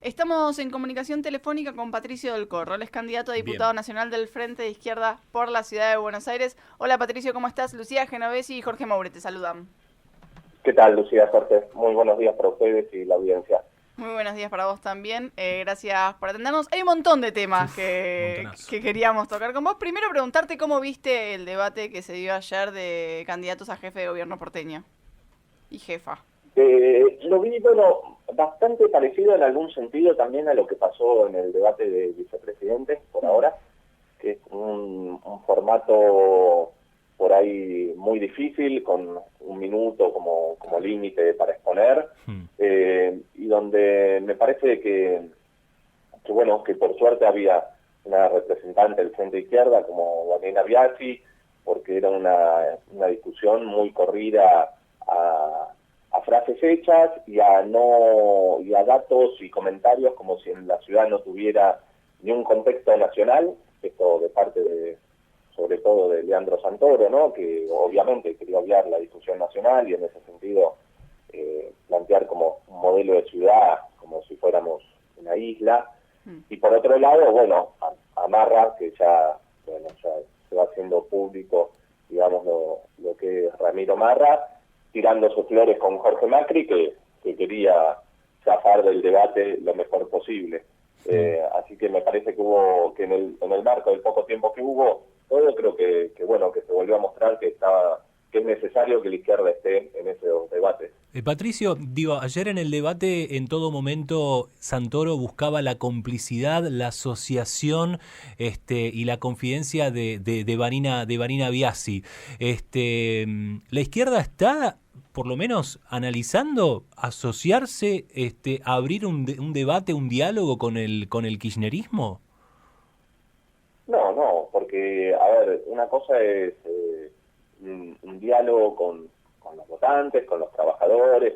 Estamos en comunicación telefónica con Patricio del Corro, él es candidato a diputado Bien. nacional del Frente de Izquierda por la ciudad de Buenos Aires. Hola Patricio, ¿cómo estás? Lucía Genovesi y Jorge Maure te saludan. ¿Qué tal, Lucía Jorge? Muy buenos días para ustedes y la audiencia. Muy buenos días para vos también, gracias por atendernos. Hay un montón de temas Montonazo. que queríamos tocar con vos. Primero preguntarte cómo viste el debate que se dio ayer de candidatos a jefe de gobierno porteño y jefa. Lo vi, bueno, bastante parecido en algún sentido también a lo que pasó en el debate de vicepresidentes por ahora, que es un formato por ahí muy difícil, con un minuto como límite para exponer, y donde me parece bueno, que por suerte había una representante del Frente de Izquierda como Daniela Biasi, porque era una discusión muy corrida a frases hechas y a datos y comentarios como si en la ciudad no tuviera ni un contexto nacional, esto de parte sobre todo de Leandro Santoro, ¿no? Que obviamente quería obviar la discusión nacional y en ese sentido plantear como un modelo de ciudad como si fuéramos una isla. Y por otro lado, bueno, Amarra, que ya se va haciendo público, digamos, lo que es Ramiro Marra, tirando sus flores con Jorge Macri, que quería zafar del debate lo mejor posible. Así que me parece que en el marco del poco tiempo que hubo, todo creo que bueno, que se volvió a mostrar que es necesario que la izquierda esté en esos debates. Patricio, ayer en el debate en todo momento Santoro buscaba la complicidad, la asociación y la confidencia de Vanina Biasi. ¿La izquierda está, por lo menos, analizando asociarse, abrir un debate, un diálogo con el kirchnerismo? No, porque, a ver, una cosa es un diálogo con los votantes, con los trabajadores,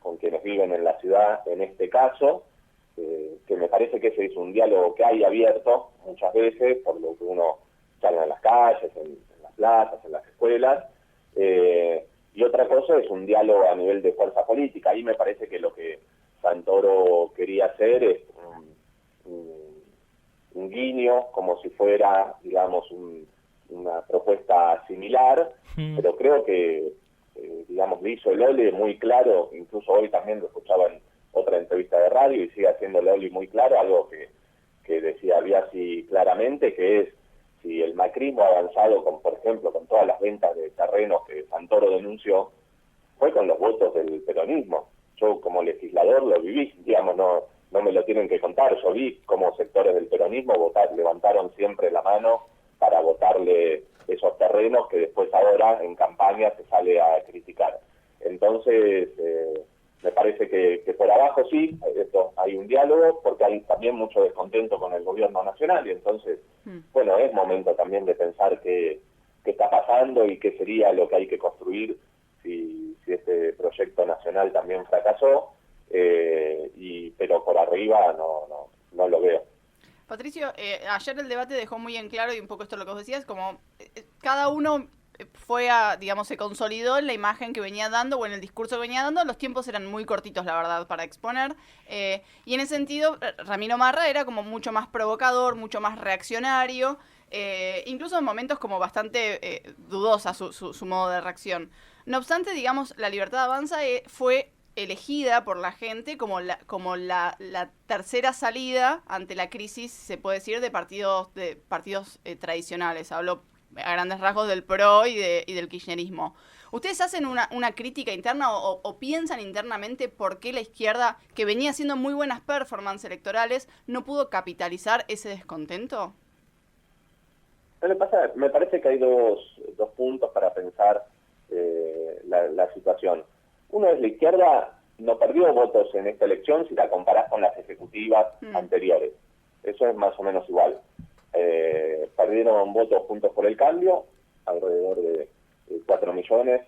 con quienes viven en la ciudad, en este caso, que me parece que ese es un diálogo que hay abierto muchas veces, por lo que uno sale en las calles, en las plazas, en las escuelas, y otra cosa es un diálogo a nivel de fuerza política. Ahí me parece que lo que Santoro quería hacer es un guiño, como si fuera, digamos, una propuesta similar, pero creo que, digamos, le hizo Loli muy claro, incluso hoy también lo escuchaba en otra entrevista de radio y sigue haciendo Loli muy claro, algo que decía Biasi claramente, que es si el macrismo ha avanzado, por ejemplo, con todas las ventas de terrenos que Santoro denunció, fue con los votos del peronismo. Yo como legislador lo viví, digamos, no me lo tienen que contar. Yo vi cómo sectores del peronismo levantaron siempre la mano para votarle esos terrenos que después ahora en campaña se sale a criticar. Entonces, me parece que por abajo sí, hay un diálogo, porque hay también mucho descontento con el gobierno nacional, y entonces, bueno, es momento también de pensar qué está pasando y qué sería lo que hay que construir si este proyecto nacional también fracasó, pero por arriba no lo veo. Patricio, ayer el debate dejó muy en claro, y un poco esto es lo que vos decías, como cada uno fue digamos, se consolidó en la imagen que venía dando o en el discurso que venía dando. Los tiempos eran muy cortitos, la verdad, para exponer. Y en ese sentido, Ramiro Marra era como mucho más provocador, mucho más reaccionario, incluso en momentos como bastante dudosa su modo de reacción. No obstante, digamos, La Libertad Avanza fue elegida por la gente como la tercera salida ante la crisis, se puede decir, de partidos tradicionales. Hablo a grandes rasgos del PRO y del kirchnerismo. ¿Ustedes hacen una crítica interna o piensan internamente por qué la izquierda, que venía haciendo muy buenas performances electorales, no pudo capitalizar ese descontento? Me parece que hay dos puntos para pensar la situación. Uno es la izquierda no perdió votos en esta elección si la comparás con las ejecutivas anteriores. Eso es más o menos igual. Perdieron votos Juntos por el Cambio, alrededor de 4 millones,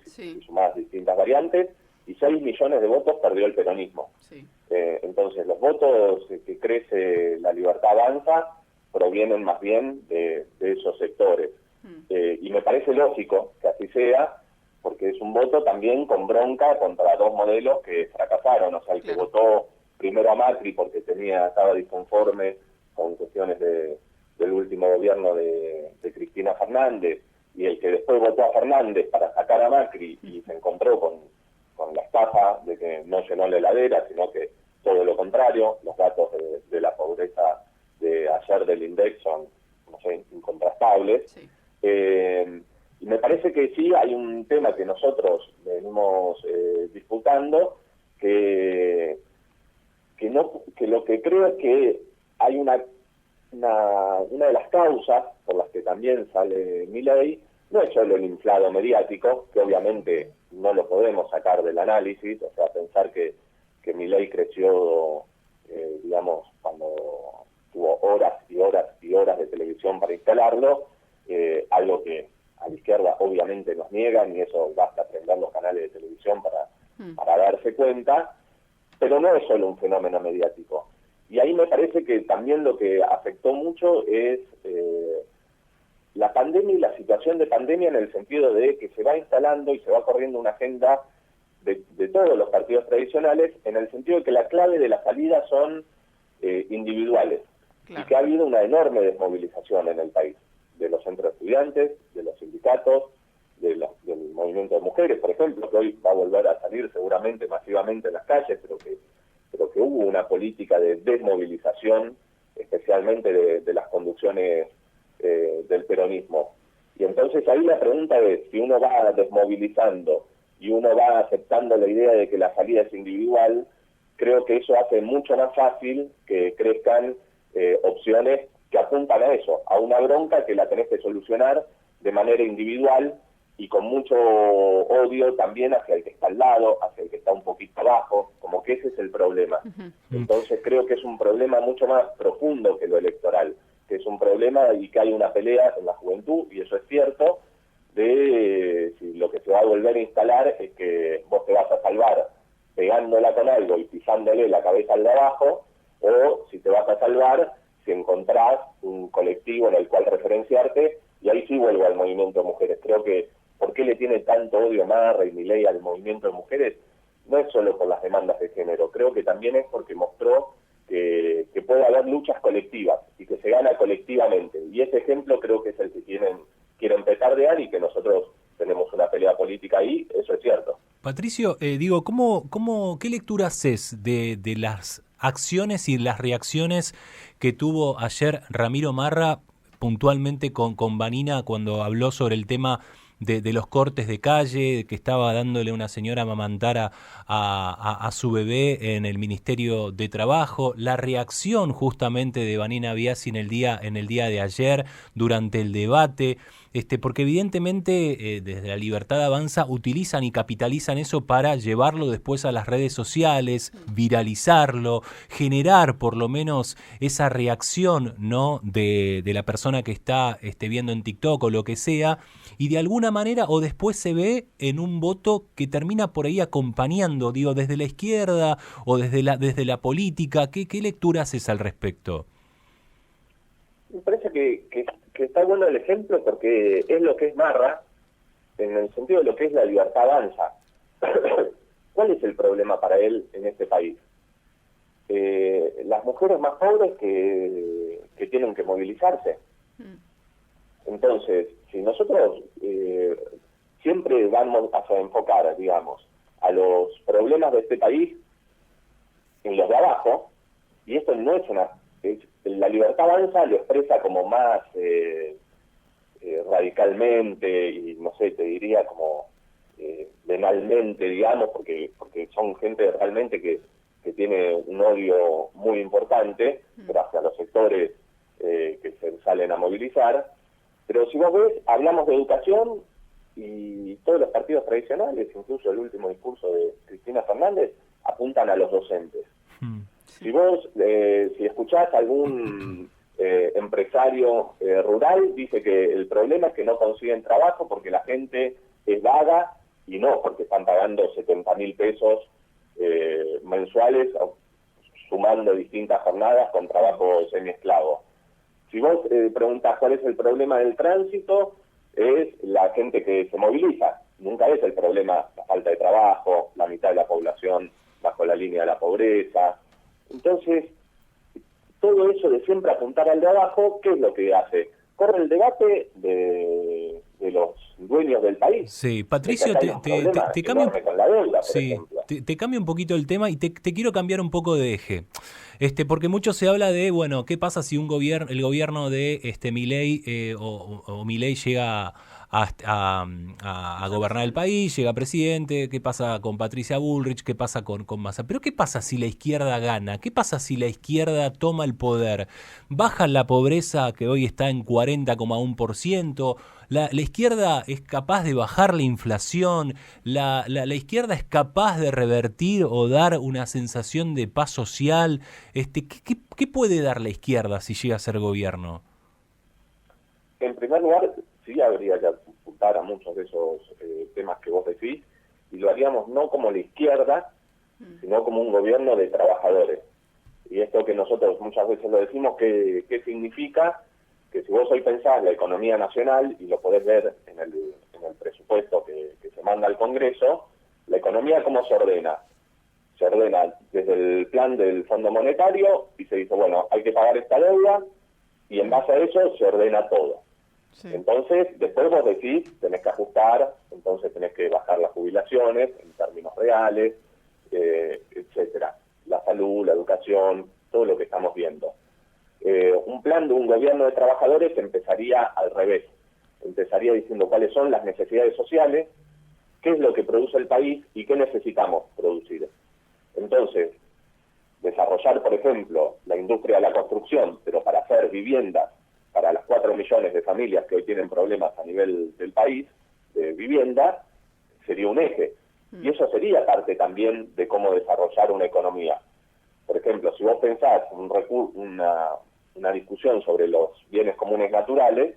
si sumás distintas variantes, y 6 millones de votos perdió el peronismo. Sí. Entonces los votos que crece La Libertad Avanza provienen más bien de esos sectores. Y me parece lógico que así sea, porque es un voto también con bronca contra dos modelos que fracasaron. O sea, el que votó primero a Macri porque estaba disconforme con cuestiones del último gobierno de Cristina Fernández, y el que después votó a Fernández para sacar a Macri y se encontró con la estafa de que no llenó la heladera, sino que todo lo contrario. Los datos de la pobreza de ayer del INDEC son, no sé, incontrastables. Sí. Y me parece que sí hay un tema que nosotros venimos disputando, que lo que creo es que hay una de las causas por las que también sale Milei, no es solo el inflado mediático, que obviamente no lo podemos sacar del análisis, o sea, pensar que Milei creció, digamos, cuando tuvo horas y horas y horas de televisión para instalarlo, algo que a la izquierda obviamente nos niegan, y eso basta prender los canales de televisión para darse cuenta, pero no es solo un fenómeno mediático. Y ahí me parece que también lo que afectó mucho es la pandemia y la situación de pandemia, en el sentido de que se va instalando y se va corriendo una agenda de todos los partidos tradicionales, en el sentido de que la clave de la salida son individuales. Claro. Y que ha habido una enorme desmovilización en el país, de los centros de estudiantes, de los sindicatos, del movimiento de mujeres, por ejemplo, que hoy va a volver a salir seguramente masivamente en las calles, pero que hubo una política de desmovilización, especialmente de las conducciones del peronismo. Y entonces ahí la pregunta es, si uno va desmovilizando y uno va aceptando la idea de que la salida es individual, creo que eso hace mucho más fácil que crezcan opciones que apuntan a eso, a una bronca que la tenés que solucionar de manera individual y con mucho odio también hacia el que está al lado, hacia el que está un poquito abajo, como que ese es el problema. Entonces creo que es un problema mucho más profundo que lo electoral, que es un problema y que hay una pelea en la juventud, y eso es cierto, de si lo que se va a volver a instalar es que vos te vas a salvar pegándola con algo y pisándole la cabeza al de abajo, o si te vas a salvar si encontrás un colectivo en el cual referenciarte. Y ahí sí vuelvo al movimiento de mujeres. Creo que ¿por qué le tiene tanto odio Marra y Milei al movimiento de mujeres? No es solo por las demandas de género, creo que también es porque mostró que puede haber luchas colectivas y que se gana colectivamente. Y ese ejemplo creo que es el que quieren petardear, y que nosotros tenemos una pelea política ahí, eso es cierto. Patricio, ¿qué lectura haces de las acciones y las reacciones que tuvo ayer Ramiro Marra puntualmente con Vanina cuando habló sobre el tema de los cortes de calle, que estaba dándole una señora a amamantar a su bebé en el Ministerio de Trabajo, la reacción justamente de Vanina Biasi en el día de ayer durante el debate, porque evidentemente desde La Libertad Avanza utilizan y capitalizan eso para llevarlo después a las redes sociales, viralizarlo, generar por lo menos esa reacción, ¿no?, de la persona que está viendo en TikTok o lo que sea, y de alguna manera o después se ve en un voto que termina por ahí acompañando, desde la izquierda o desde la política. ¿Qué lectura haces al respecto? Me parece que está bueno el ejemplo, porque es lo que es Marra, en el sentido de lo que es La Libertad Avanza. ¿Cuál es el problema para él en este país? Las mujeres más pobres que tienen que movilizarse. Entonces, si nosotros siempre vamos a enfocar, digamos, a los problemas de este país en los de abajo, y esto no es La Libertad Avanza lo expresa como más radicalmente, y no sé, te diría como venalmente, digamos, porque son gente realmente que tiene un odio muy importante, pero hacia los sectores que se salen a movilizar. Pero si vos ves, hablamos de educación, y todos los partidos tradicionales, incluso el último discurso de Cristina Fernández, apuntan a los docentes. Si vos, si escuchás a algún empresario rural, dice que el problema es que no consiguen trabajo porque la gente es vaga, y no porque están pagando 70.000 pesos mensuales, sumando distintas jornadas con trabajo semiesclavo. Si vos preguntás cuál es el problema del tránsito, es la gente que se moviliza. Nunca es el problema la falta de trabajo, la mitad de la población bajo la línea de la pobreza, Entonces, todo eso de siempre apuntar al de abajo, ¿qué es lo que hace? Corre el debate de los dueños del país. Sí, Patricio, te cambio, con la deuda, por sí, ejemplo. te cambio un poquito el tema y te quiero cambiar un poco de eje. Porque mucho se habla de, bueno, ¿qué pasa si el gobierno de Milei o Milei llega a gobernar el país, llega presidente? ¿Qué pasa con Patricia Bullrich? ¿Qué pasa con Massa? Pero ¿qué pasa si la izquierda gana? ¿Qué pasa si la izquierda toma el poder? ¿Baja la pobreza que hoy está en 40,1%? La izquierda es capaz de bajar la inflación, la izquierda es capaz de revertir o dar una sensación de paz social. ¿Qué puede dar la izquierda si llega a ser gobierno? En primer lugar, sí habría que apuntar a muchos de esos temas que vos decís, y lo haríamos no como la izquierda, sino como un gobierno de trabajadores. Y esto que nosotros muchas veces lo decimos, ¿qué significa? Que si vos hoy pensás la economía nacional, y lo podés ver en el presupuesto que se manda al Congreso, la economía ¿cómo se ordena? Se ordena desde el plan del Fondo Monetario y se dice, bueno, hay que pagar esta deuda, y en base a eso se ordena todo. Sí. Entonces, después vos decís, tenés que ajustar, entonces tenés que bajar las jubilaciones en términos reales, etcétera. La salud, la educación, todo lo que estamos viendo. Un plan de un gobierno de trabajadores empezaría al revés. Empezaría diciendo cuáles son las necesidades sociales, qué es lo que produce el país y qué necesitamos producir. Entonces, desarrollar, por ejemplo, la industria de la construcción, pero para hacer viviendas para las 4 millones de familias que hoy tienen problemas a nivel del país, de vivienda, sería un eje. Y eso sería parte también de cómo desarrollar una economía. Por ejemplo, si vos pensás una discusión sobre los bienes comunes naturales,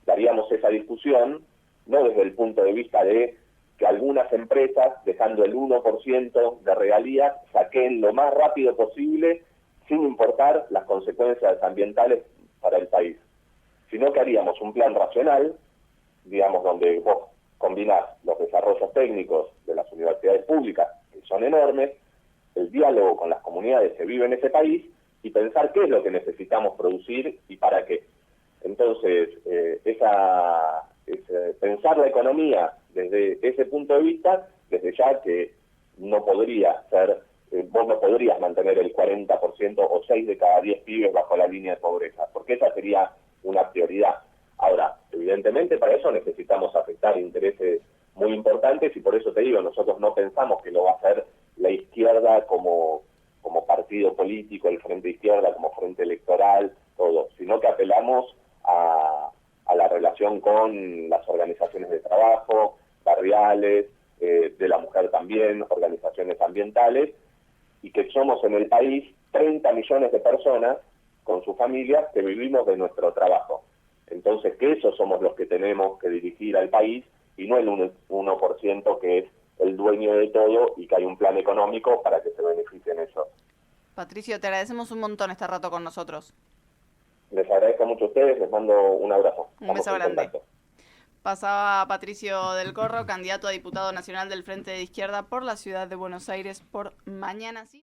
daríamos esa discusión no desde el punto de vista de que algunas empresas, dejando el 1% de regalías, saquen lo más rápido posible sin importar las consecuencias ambientales para el país, sino que haríamos un plan racional, digamos, donde vos combinás los desarrollos técnicos de las universidades públicas, que son enormes, el diálogo con las comunidades que viven en ese país, y pensar qué es lo que necesitamos producir y para qué. Entonces, pensar la economía desde ese punto de vista, desde ya que no podría ser, vos no podrías mantener el 40% o 6 de cada 10 pibes bajo la línea de pobreza, porque esa sería una prioridad. Ahora, evidentemente para eso necesitamos afectar intereses muy importantes, y por eso te digo, nosotros no pensamos que lo va a hacer la izquierda como partido político, el Frente Izquierda como frente electoral, todo, sino que apelamos a la relación con las organizaciones de trabajo, barriales, de la mujer también, organizaciones ambientales, y que somos en el país 30 millones de personas con sus familias que vivimos de nuestro trabajo. Entonces, que esos somos los que tenemos que dirigir al país, y no el 1% que es el dueño de todo y que hay un plan económico para que se beneficien ellos. Patricio, te agradecemos un montón este rato con nosotros. Les agradezco mucho a ustedes, les mando un abrazo. Un beso grande. Pasaba Patricio del Corro, candidato a diputado nacional del Frente de Izquierda por la ciudad de Buenos Aires por Mañana Sí.